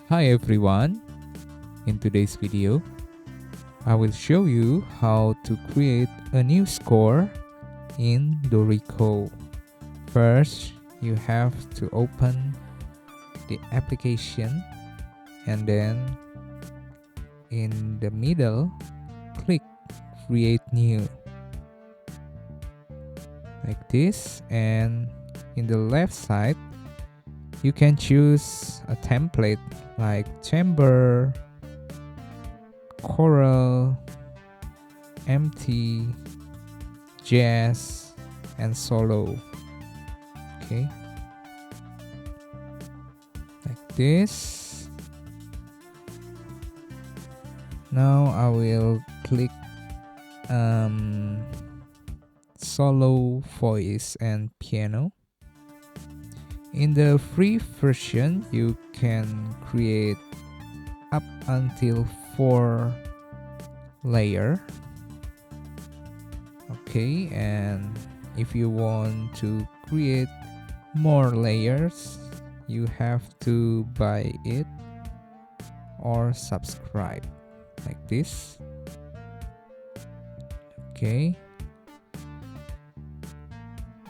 Hi everyone, in today's video, I will show you how to create a new score in Dorico. First, you have to open the application and then in the middle, click create new like this, and in the left side, you can choose a template like chamber, choral, empty, jazz, and solo. Okay, like this. Now I will click solo, voice, and piano. In the free version, you can create up until 4 layers. Okay, and if you want to create more layers, you have to buy it or subscribe like this. Okay.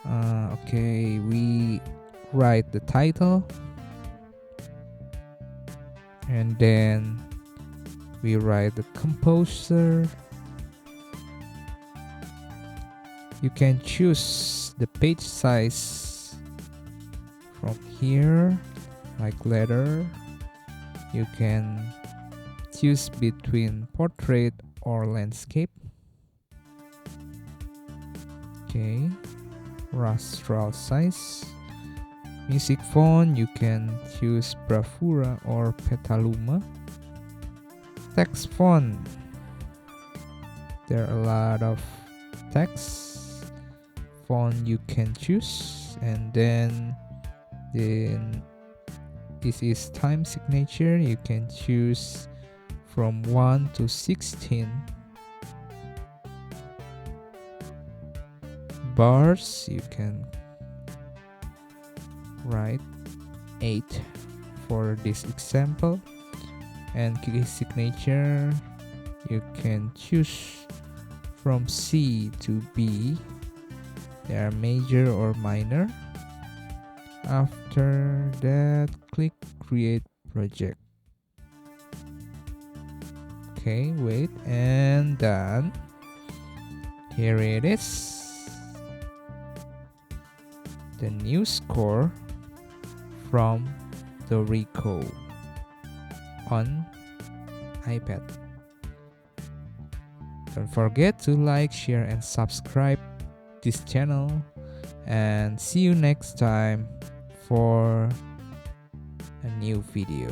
Okay, we write the title and then we write the composer. You can choose the page size from here, like letter. You can choose between portrait or landscape. Okay, rastral size. Music font, you can choose Bravura or Petaluma. Text font, there are a lot of text font you can choose, and then this is time signature. You can choose from 1 to 16. Bars, you can write 8 for this example, and key signature you can choose from C to B. They are major or minor. After that, click create project. Okay, wait, and done. Here it is, the new score from Dorico on iPad. Don't forget to like, share, and subscribe this channel, and see you next time for a new video.